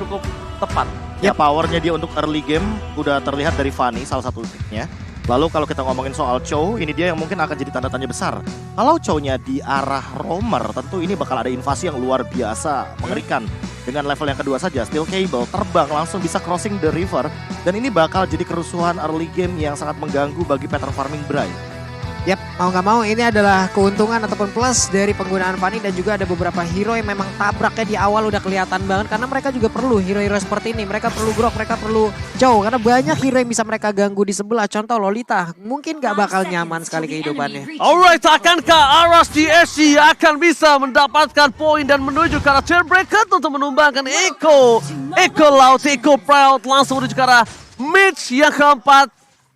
cukup tepat. Ya powernya dia untuk early game udah terlihat dari Fanny salah satu titiknya. Lalu kalau kita ngomongin soal Chow, ini dia yang mungkin akan jadi tanda tanya besar. Kalau Chow-nya di arah Roamer, tentu ini bakal ada invasi yang luar biasa mengerikan. Dengan level yang kedua saja, Steel Cable terbang langsung bisa crossing the river. Dan ini bakal jadi kerusuhan early game yang sangat mengganggu bagi pattern farming Bray. Yap, mau nggak mau ini adalah keuntungan ataupun plus dari penggunaan Fanny dan juga ada beberapa hero yang memang tabraknya di awal udah kelihatan banget karena mereka juga perlu hero-hero seperti ini. Mereka perlu Grok, mereka perlu Chow karena banyak hero yang bisa mereka ganggu di sebelah. Contoh Lolita, mungkin nggak bakal nyaman sekali kehidupannya. Alright, akankah Aras DSG akan bisa mendapatkan poin dan menuju ke arah turn bracket untuk menumbangkan Echo Loud, Echo Proud langsung menuju ke arah Mitch yang keempat.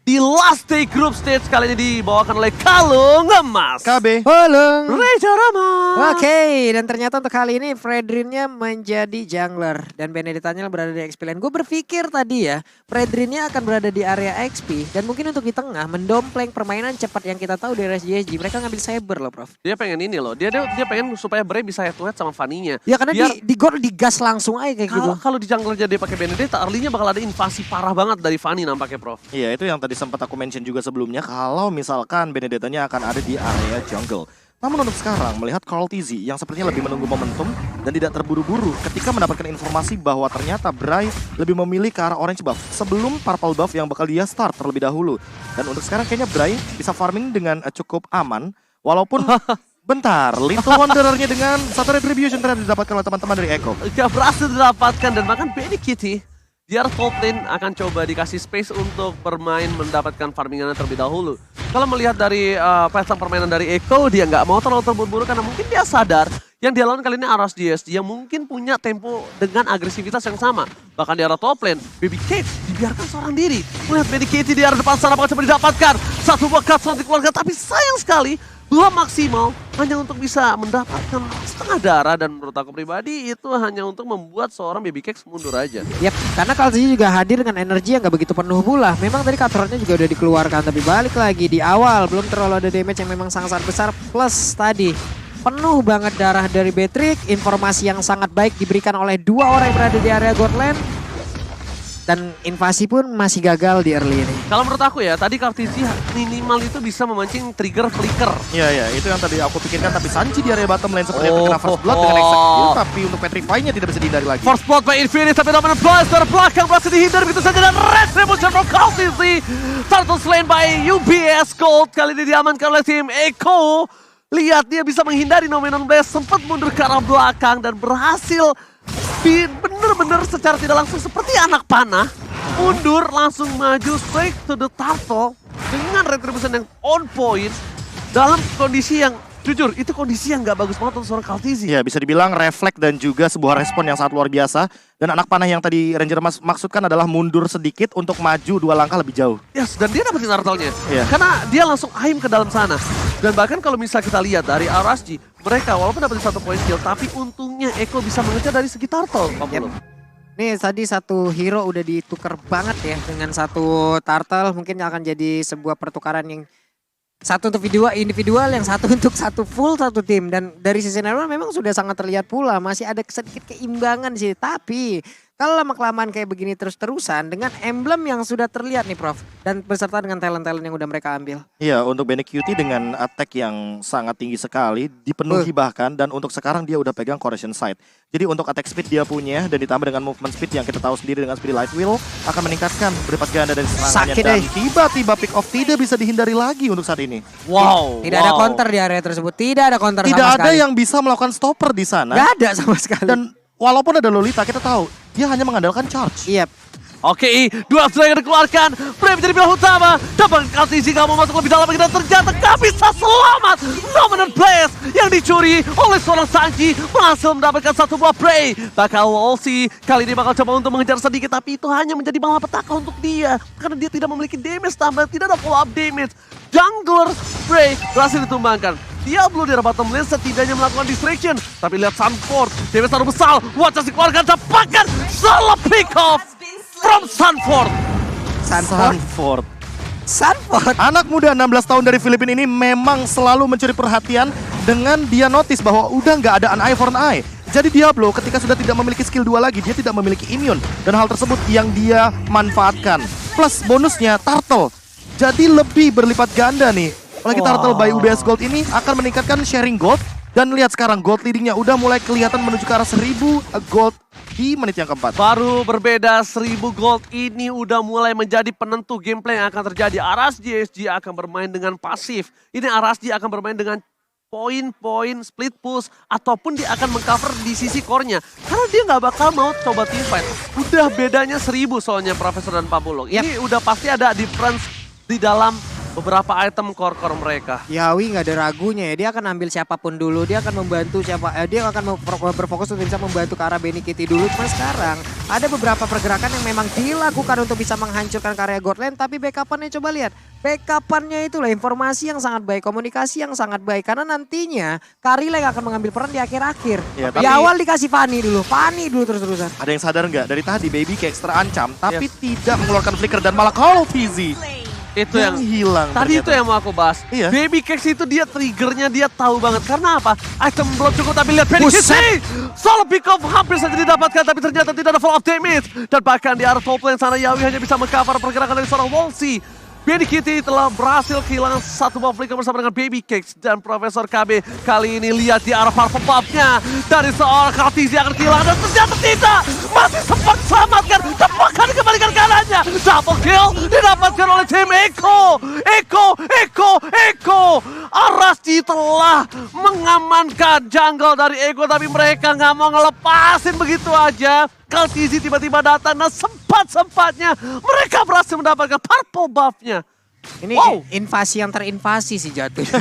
Di last day group stage kali ini dibawakan oleh Kalung Emas. KB. Halo. Reja Rama. Oke, dan ternyata untuk kali ini Fredrinnya menjadi jungler dan Benedetanya berada di XP lane. Gue berpikir tadi ya, Fredrinnya akan berada di area XP dan mungkin untuk di tengah mendompleng permainan cepat yang kita tahu dari RSGSG. Mereka ngambil Saber loh, Prof. Dia pengen ini loh, dia pengen supaya Bray bisa head to head sama Fanny-nya. Ya karena di gor digas langsung aja kayak gitu. Kalau di jungler dia pakai Benedetta, early-nya bakal ada invasi parah banget dari Fanny nampaknya, Prof. Iya, itu yang tadi sempat aku mention juga sebelumnya kalau misalkan Benedettanya akan ada di area jungle. Namun untuk sekarang melihat Carl TZ yang sepertinya lebih menunggu momentum dan tidak terburu-buru ketika mendapatkan informasi bahwa ternyata Bray lebih memilih ke arah orange buff sebelum purple buff yang bakal dia start terlebih dahulu. Dan untuk sekarang kayaknya Bray bisa farming dengan cukup aman walaupun bentar, Little Wanderer-nya dengan satu retribution ternyata didapatkan oleh teman-teman dari Echo. Gak berhasil didapatkan dan bahkan Benny Kitty di arah top lane akan coba dikasih space untuk bermain mendapatkan farmingannya terlebih dahulu. Kalau melihat dari pattern permainan dari Echo, dia nggak mau terlalu terburu-buru karena mungkin dia sadar yang dia lawan kali ini Aras DSG yang mungkin punya tempo dengan agresivitas yang sama. Bahkan di arah top lane, Baby Cage dibiarkan seorang diri. Melihat Baby Cage di arah depan sana bakal coba didapatkan. Satu buah cut nanti keluarga, tapi sayang sekali belum maksimal hanya untuk bisa mendapatkan setengah darah dan menurut aku pribadi itu hanya untuk membuat seorang Baby Cakes mundur aja. Yap, karena Kalzi juga hadir dengan energi yang gak begitu penuh pula. Memang tadi Cutthroat-nya juga udah dikeluarkan tapi balik lagi di awal belum terlalu ada damage yang memang sangat besar plus tadi penuh banget darah dari Beatrix, informasi yang sangat baik diberikan oleh dua orang yang berada di area Godland. Dan invasi pun masih gagal di early ini. Kalau menurut aku ya, tadi Kartisi minimal itu bisa memancing trigger flicker. Iya, itu yang tadi aku pikirkan. Tapi Sanji di area bottom lane seperti terkena first blood dengan execute. Tapi untuk Petrify-nya tidak bisa dihindari lagi. First blood by Infinity, tapi dominant blast dari belakang berhasil dihindar begitu saja. Dan retribution from Kartisi. Turtle slain by UBS Gold. Kali ini diamankan oleh tim Echo. Lihat dia bisa menghindari dominant blast. Sempat mundur ke arah belakang dan berhasil bener-bener secara tidak langsung seperti anak panah mundur langsung maju straight to the turtle dengan retribution yang on point dalam kondisi yang jujur itu kondisi yang gak bagus banget untuk seorang Kaltizi. Ya bisa dibilang refleks dan juga sebuah respon yang sangat luar biasa. Dan anak panah yang tadi Ranger Mas maksudkan adalah mundur sedikit untuk maju 2 langkah lebih jauh. Yes, dan dia dapetin turtle-nya. Iya. Karena dia langsung aim ke dalam sana. Dan bahkan kalau misal kita lihat dari RSG, mereka walaupun dapetin 1 poin kill, tapi untungnya Echo bisa mengejar dari segi turtle. Yep. Nih tadi satu hero udah ditukar banget ya dengan satu turtle. Mungkin akan jadi sebuah pertukaran yang satu untuk individual, yang satu untuk satu tim. Dan dari sisi Nermal memang sudah sangat terlihat pula masih ada sedikit keimbangan sih. Tapi kalau lama-kelamaan kayak begini terus-terusan dengan emblem yang sudah terlihat nih Prof. Dan beserta dengan talent-talent yang udah mereka ambil. Iya, untuk Benny Cutie dengan attack yang sangat tinggi sekali, dipenuhi bahkan. Dan untuk sekarang dia udah pegang Corrosion Sight. Jadi untuk attack speed dia punya dan ditambah dengan movement speed yang kita tahu sendiri dengan Speedy Light Wheel akan meningkatkan berlipat ganda dari serangannya. Sakit, dan tiba-tiba pick off tidak bisa dihindari lagi untuk saat ini. Wow. Tidak ada counter di area tersebut. Tidak ada counter Tidak sama ada sekali. yang bisa melakukan stopper di sana. Gak ada sama sekali. Dan walaupun ada Lolita, kita tahu dia hanya mengandalkan charge. Iya. Oke, dua striker dikeluarkan. Bray menjadi pilihan utama. Dapat Kaltizi gak mau masuk lebih dalam lagi dan ternyata gak bisa selamat. Dominant Blast yang dicuri oleh seorang Sanji berhasil mendapatkan satu buah Bray. Bakal Wolsey kali ini bakal coba untuk mengejar sedikit, tapi itu hanya menjadi malapetaka untuk dia karena dia tidak memiliki damage tambah, tidak ada follow up damage. Jungler Bray berhasil ditumbangkan. Diablo di bottom lane setidaknya melakukan distraction, tapi lihat Sanford, damage terlalu besar. Wajah si keluarga dapatkan salah pick off from Sanford. Sanford. Anak muda 16 tahun dari Filipina ini memang selalu mencuri perhatian dengan dia notice bahwa udah nggak ada an eye for an eye. Jadi Diablo ketika sudah tidak memiliki skill 2 lagi, dia tidak memiliki immune. Dan hal tersebut yang dia manfaatkan. Plus bonusnya Turtle. Jadi lebih berlipat ganda nih. Apalagi Turtle by UBS Gold ini akan meningkatkan sharing gold. Dan lihat sekarang gold leadingnya udah mulai kelihatan menuju ke arah 1000 gold di menit yang keempat. Baru berbeda 1000 gold ini udah mulai menjadi penentu gameplay yang akan terjadi. Aras GSG akan bermain dengan pasif. Ini Aras G akan bermain dengan poin-poin split push ataupun dia akan mengcover di sisi core-nya. Karena dia nggak bakal mau coba teamfight. Udah bedanya 1000 soalnya Profesor dan Pabulong. Ini udah pasti ada difference di dalam beberapa item core-core mereka. Yawi nggak ada ragunya ya, dia akan ambil siapapun dulu, dia akan membantu dia akan berfokus untuk bisa membantu ke arah Benny Kitty dulu. Cuma sekarang ada beberapa pergerakan yang memang dilakukan untuk bisa menghancurkan karya Godland, tapi backupannya coba lihat. Backupannya itulah informasi yang sangat baik, komunikasi yang sangat baik. Karena nantinya Karile akan mengambil peran di akhir-akhir. Ya, Di awal dikasih Fanny dulu terus-terusan. Ada yang sadar nggak? Dari tadi Baby Cakes terancam, tapi tidak mengeluarkan flicker dan malah Call Fizzy. Itu yang hilang. Tadi itu yang mau aku bahas. Iya. Baby Cakes itu dia triggernya dia tahu banget. Karena apa? Item belum cukup tapi lihat Benny Kitty. Solo pick off hampir saja didapatkan tapi ternyata tidak ada fall of damage. Dan bahkan di arah top lane sana Yawi hanya bisa mengcover pergerakan dari seorang Wolsey. Benny Kitty telah berhasil kehilangan satu buff flicker bersama dengan Baby Cakes dan Profesor KB. Kali ini lihat di arah purple buff-nya dari seorang Kaltizi akan kehilangan dan ternyata tidak. Masih sempat selamatkan, tepakan dikembalikan kanannya. Double kill didapatkan oleh tim Eko. Arasji telah mengamankan jungle dari Eko tapi mereka nggak mau ngelepasin begitu aja. Kaltizi tiba-tiba datang dan sempat-sempatnya mereka berhasil mendapatkan purple buff-nya. Ini Wow. invasi yang terinvasi sih jatuhnya.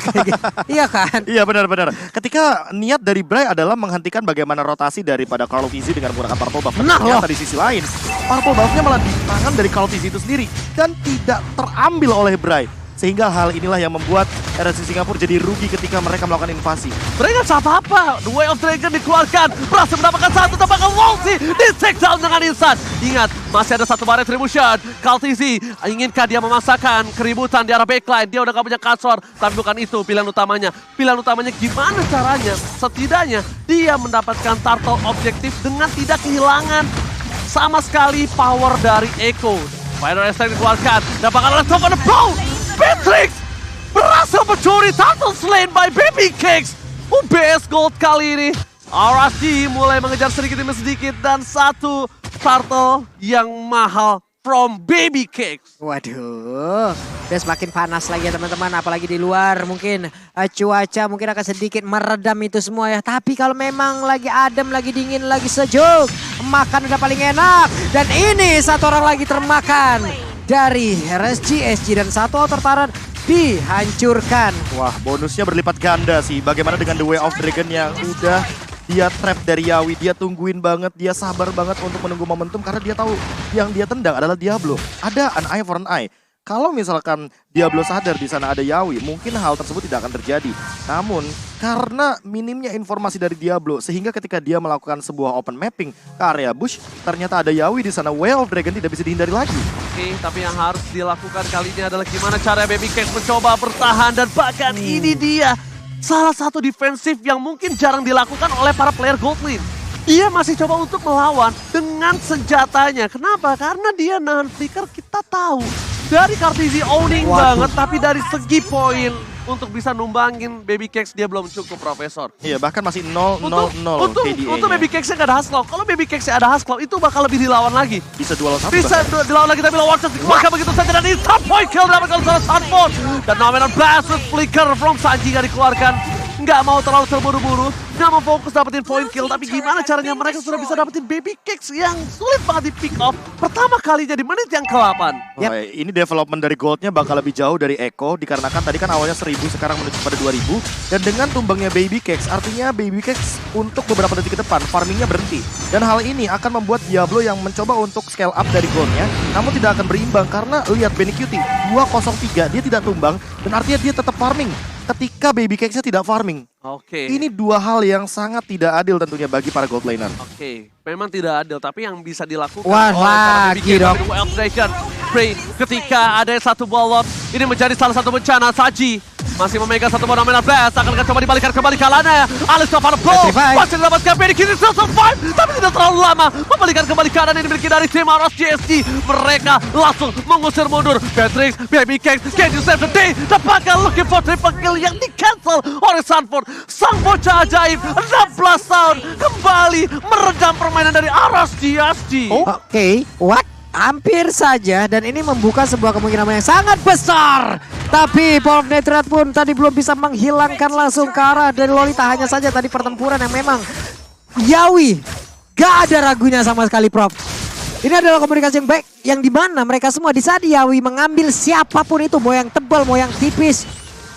Iya kan? Iya benar-benar. Ketika niat dari Bray adalah menghentikan bagaimana rotasi daripada Carl Fizzy dengan menggunakan purple buff. Nah, Ternyata di sisi lain, purple buff-nya malah di tangan dari Carl Fizzy itu sendiri dan tidak terambil oleh Bray. Sehingga hal inilah yang membuat RSC Singapura jadi rugi ketika mereka melakukan invasi. Mereka nggak apa-apa. The Way of Dragon dikeluarkan. Berhasil mendapatkan satu tembakan Wolsey. Di take down dengan instan. Ingat, masih ada satu bar retribution. Kaltizi, inginkah dia memaksakan keributan di arah backline? Dia udah gak punya kasor. Tapi bukan itu pilihan utamanya. Pilihan utamanya gimana caranya? Setidaknya dia mendapatkan turtle objektif dengan tidak kehilangan sama sekali power dari Eko. Final Strike dikeluarkan. Dapatkan oleh top on the bow. Patrick berhasil mencuri turtle slain by Baby Cakes. UBS Gold kali ini. RSG mulai mengejar sedikit demi sedikit dan satu turtle yang mahal from Baby Cakes. Waduh, udah semakin panas lagi ya teman-teman. Apalagi di luar mungkin cuaca mungkin akan sedikit meredam itu semua ya. Tapi kalau memang lagi adem, lagi dingin, lagi sejuk, makan udah paling enak. Dan ini satu orang lagi termakan dari RSG, SG dan satu outer turret dihancurkan. Wah, bonusnya berlipat ganda sih. Bagaimana dengan The Way of Dragon yang udah dia trap dari Yawi, dia tungguin banget, dia sabar banget untuk menunggu momentum karena dia tahu yang dia tendang adalah Diablo. Ada an eye for an eye. Kalau misalkan Diablo sadar di sana ada Yawi, mungkin hal tersebut tidak akan terjadi. Namun karena minimnya informasi dari Diablo, sehingga ketika dia melakukan sebuah open mapping ke area bush, ternyata ada Yawi di sana. Way of Dragon tidak bisa dihindari lagi. Oke, tapi yang harus dilakukan kali ini adalah gimana cara Baby Cakes mencoba bertahan dan bahkan ini dia salah satu defensif yang mungkin jarang dilakukan oleh para player Gold Lane. Dia masih coba untuk melawan dengan senjatanya. Kenapa? Karena dia nahan flicker kita tahu. Dari Kaltizi owning banget, tapi dari segi poin untuk bisa numbangin Baby Cakes dia belum cukup, Profesor. Iya, bahkan masih 0-0-0 KDA-nya. Untuk Baby Cakes-nya nggak ada Husklaw. Kalau Baby Cakes-nya ada Husklaw, itu bakal lebih dilawan lagi. Bisa 2 lawan 1. Bisa dilawan lagi, tapi lawan Warchers dikeluarkan begitu saja. Dan instant point kill dapatkan oleh Sunford. Dan Nominal Blast with Flicker from Sanji nggak dikeluarkan. Nggak mau terlalu terburu-buru. Nggak mau fokus dapetin point kill. Tapi gimana caranya mereka sudah bisa dapetin Baby Cakes yang sulit banget di pick off. Pertama kali jadi menit yang ke-8. Wah, ini development dari goldnya bakal lebih jauh dari Eko. Dikarenakan tadi kan awalnya 1000, sekarang menuju pada 2000. Dan dengan tumbangnya Baby Cakes, artinya Baby Cakes untuk beberapa detik ke depan farmingnya berhenti. Dan hal ini akan membuat Diablo yang mencoba untuk scale up dari goldnya, namun tidak akan berimbang karena lihat Benny Cutie 203 dia tidak tumbang dan artinya dia tetap farming ketika Baby Cakes-nya tidak farming. Oke. Ini dua hal yang sangat tidak adil tentunya bagi para gold laner. Oke, memang tidak adil, tapi yang bisa dilakukan Wah, oleh para lagi Baby Cakes dong. dari Wild Dragon. Bray, ketika ada satu bolot, ini menjadi salah satu bencana. Saji masih memegang satu monumental blast, akan coba dibalikan kembali kalahnya. Alex Nova Pro Petrify. masih mendapatkan Benny still survive, tapi tidak terlalu lama. Membalikan kembali keadaan yang dimiliki dari tim Aros GSG. Mereka langsung mengusir mundur. Patrick, Baby Cake, can you save the day? Dapatkan looking for triple kill yang di cancel oleh Sanford. Sang bocah ajaib 16 tahun kembali meredam permainan dari Aros GSG. Oke, what? Hampir saja, dan ini membuka sebuah kemungkinan yang sangat besar. Tapi Power of Netherite pun tadi belum bisa menghilangkan langsung ke arah dari Lolita. Hanya saja tadi pertempuran yang memang Yawi gak ada ragunya sama sekali, Prof. Ini adalah komunikasi yang baik, yang dimana mereka semua di saat Yawi mengambil siapapun itu, mau yang tebal, mau yang tipis,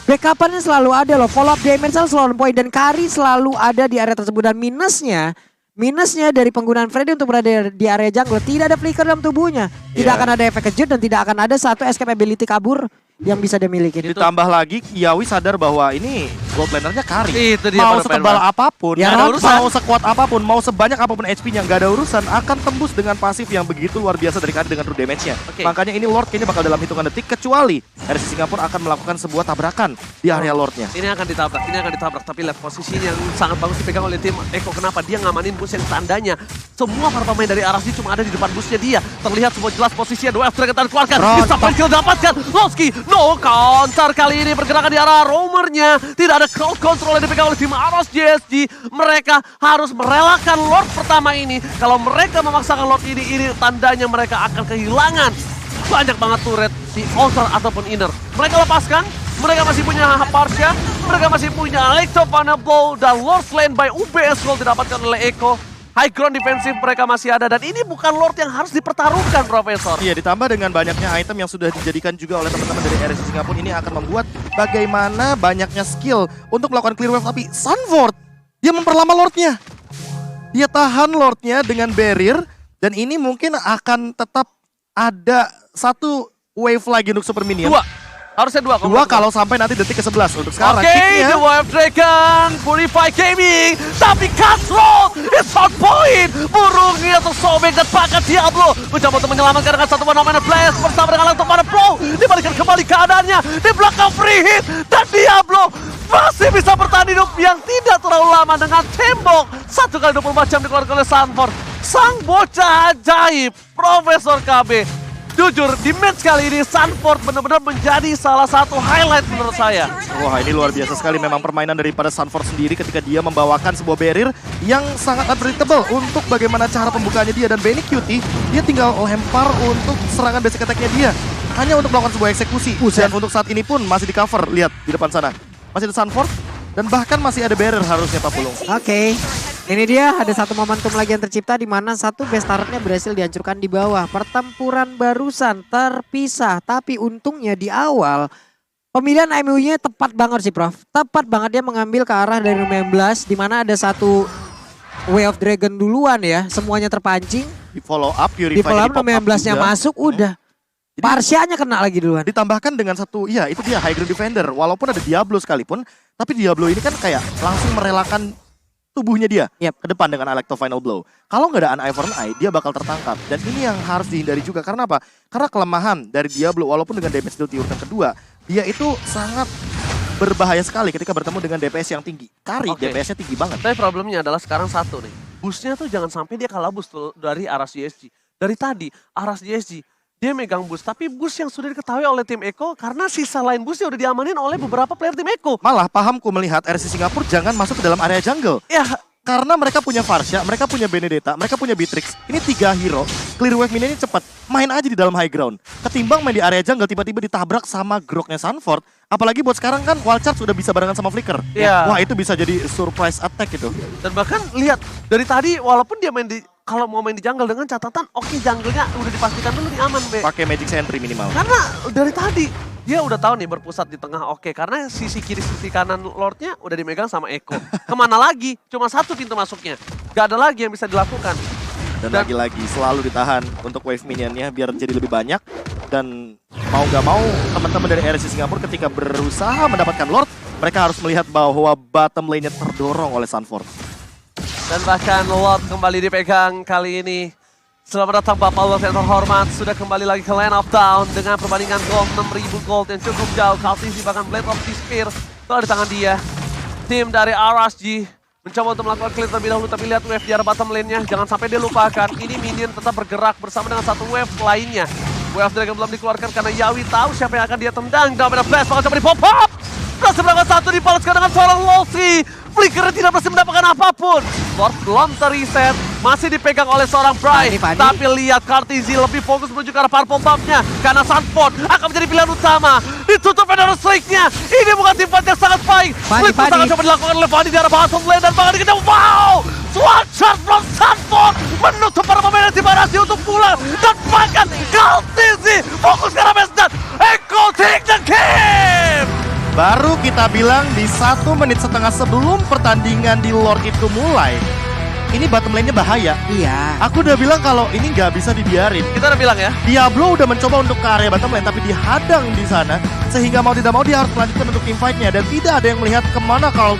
backupannya selalu ada loh, follow up damage selalu on point, dan carry selalu ada di area tersebut. Dan minusnya dari penggunaan Freddy untuk berada di area jungle, tidak ada flicker dalam tubuhnya, tidak akan ada efek kejut, dan tidak akan ada satu escape ability kabur yang bisa dia miliki. Ditambah lagi Yawi sadar bahwa ini gold lanernya Kari. Itu dia Mau pada setebal Penrod. apapun, Ya, nggak ada Rod, urusan. Mau sekuat apapun, mau sebanyak apapun HP-nya, nggak ada urusan, akan tembus dengan pasif yang begitu luar biasa dari Kari dengan true damage-nya. Oke. Makanya ini Lord kayaknya bakal dalam hitungan detik, kecuali RC Singapura akan melakukan sebuah tabrakan di area Lordnya. Ini akan ditabrak, tapi lihat posisinya yang sangat bagus dipegang oleh tim Eko. Kenapa? Dia ngamanin bus yang tandanya semua para pemain dari Arasi cuma ada di depan busnya dia. Terlihat semua jelas posisinya, dua F-Dragon tadi keluarkan, disampai kill dapatkan, Lowski, no counter kali ini pergerakan di arah roamernya. Tidak ada crowd control yang dipegang oleh tim Aros GSG. Mereka harus merelakan Lord pertama ini. Kalau mereka memaksakan Lord ini tandanya mereka akan kehilangan banyak banget turret di outer ataupun inner. Mereka lepaskan, mereka masih punya Parsia, mereka masih punya Electrophanable, dan Lord Slain by UBS Gold didapatkan oleh Eko. High ground defensif mereka masih ada, dan ini bukan Lord yang harus dipertaruhkan, Profesor. Iya, ditambah dengan banyaknya item yang sudah dijadikan juga oleh teman-teman dari RC Singapura, ini akan membuat bagaimana banyaknya skill untuk melakukan clear wave. Tapi Sanford, dia memperlama Lordnya. Dia tahan Lordnya dengan barrier, dan ini mungkin akan tetap ada satu wave lagi untuk Super Minion. Harusnya dua. Kalau sampai nanti detik ke-11 untuk sekarang. Oke, The Wild Dragon, Purify Gaming, tapi Cutthroat is on point. Burungnya tersobek dan pakai Diablo mencoba untuk menyelamatkan dengan satu monumental blast bersama dengan Electrophanable Pro. Dibalikan kembali keadaannya di belakang free hit, dan Diablo masih bisa bertahan hidup yang tidak terlalu lama dengan tembok 1x24 jam dikeluarkan oleh Sanford. Sang bocah ajaib, Profesor KB. Jujur, di match kali ini Sanford benar-benar menjadi salah satu highlight menurut saya. Wah, ini luar biasa sekali memang permainan daripada Sanford sendiri ketika dia membawakan sebuah barrier yang sangat unpredictable untuk bagaimana cara pembukaannya dia. Dan Benny Cutie, dia tinggal lempar untuk serangan basic attack-nya dia. Hanya untuk melakukan sebuah eksekusi. Dan untuk saat ini pun masih di cover, lihat di depan sana. Masih ada Sanford, dan bahkan masih ada barrier harusnya Pak Pulung. Oke, ini dia ada satu momentum lagi yang tercipta di mana satu base turretnya berhasil dihancurkan di bawah. Pertempuran barusan terpisah, tapi untungnya di awal pemilihan IMU-nya tepat banget sih, Prof. Tepat banget, dia mengambil ke arah dari 16 di mana ada satu Way of Dragon duluan ya, semuanya terpancing. Di follow up, Di follow up 16-nya masuk, udah. Parsianya kena lagi duluan. Ditambahkan dengan satu, ya itu dia high ground defender. Walaupun ada Diablo sekalipun, tapi Diablo ini kan kayak langsung merelakan tubuhnya dia ke depan dengan Electro Final Blow. Kalau nggak ada Iron Eye, dia bakal tertangkap. Dan ini yang harus dihindari juga. Karena apa? Karena kelemahan dari Diablo, walaupun dengan damage deal di urutan kedua, dia itu sangat berbahaya sekali ketika bertemu dengan DPS yang tinggi. Kari DPS-nya tinggi banget. Tapi problemnya adalah sekarang satu nih. Busnya tuh jangan sampai dia kalah bus tuh dari Aras GSG. Dari tadi, Aras GSG, dia megang bus. Tapi bus yang sudah diketahui oleh tim Eko, karena sisa lain busnya udah diamanin oleh beberapa player tim Eko. Malah pahamku melihat RC Singapura jangan masuk ke dalam area jungle. Ya, Karena mereka punya Varsha, mereka punya Benedetta, mereka punya Beatrix. Ini 3 hero, clear wave minion ini cepat. Main aja di dalam high ground. Ketimbang main di area jungle tiba-tiba ditabrak sama groknya Sanford. Apalagi buat sekarang kan Wild Charge sudah bisa barengan sama Flicker. Iya. Wah, itu bisa jadi surprise attack itu. dan bahkan lihat dari tadi walaupun dia main di, kalau mau main di jungle dengan catatan, oke jungle-nya udah dipastikan dulu nih aman, Be. Pakai Magic Sentry minimal. Karena dari tadi dia udah tahu nih berpusat di tengah, oke. Karena sisi kiri, sisi kanan Lordnya udah dimegang sama Eko. Kemana lagi? Cuma satu pintu masuknya. Gak ada lagi yang bisa dilakukan. Dan lagi-lagi selalu ditahan untuk wave minionnya biar jadi lebih banyak. Dan mau gak mau teman-teman dari RC Singapura ketika berusaha mendapatkan Lord, mereka harus melihat bahwa bottom lane-nya terdorong oleh Sanford. Dan bahkan Lord kembali dipegang kali ini. Selamat datang Bapak Luas yang terhormat. Sudah kembali lagi ke Land of Town dengan perbandingan gold 6.000 gold yang cukup jauh. Kaltisi bahkan Blade of Despair telah di tangan dia. Tim dari RSG mencoba untuk melakukan clear terlebih dahulu, tapi lihat wave di arah bottom lane-nya. Jangan sampai dia lupakan, ini minion tetap bergerak bersama dengan satu wave lainnya. Wave Dragon belum dikeluarkan karena Yawi tahu siapa yang akan dia tendang. Down flash, bakal coba di pop-up. Berhasil melakukan satu, dibalaskan dengan seorang Losi. Flicker tidak berhasil mendapatkan apapun. Lord belum terreset, masih dipegang oleh seorang Bright. Tapi lihat Kartizi lebih fokus menuju ke arah purple buff-nya. Karena Sunford akan menjadi pilihan utama. Ditutup Fedora Strike-nya. Ini bukan tim fight yang sangat baik. Split sangat coba dilakukan oleh Fanny di arah bottom lane dan bahkan dikejar. Wow! One shot from Sunford menutup para pemain tim Arasi untuk pulang. Dan bahkan Kartizi fokus ke arah base dan Echo take the game! Baru kita bilang di 1 menit setengah sebelum pertandingan di Lord itu mulai, ini bottom lane-nya bahaya. Iya. Aku udah bilang kalau ini nggak bisa dibiarin. Kita udah bilang ya. Diablo udah mencoba untuk ke area bottom lane, tapi dihadang di sana. Sehingga mau tidak mau dia harus melanjutkan untuk team fight-nya. Dan tidak ada yang melihat kemana kalau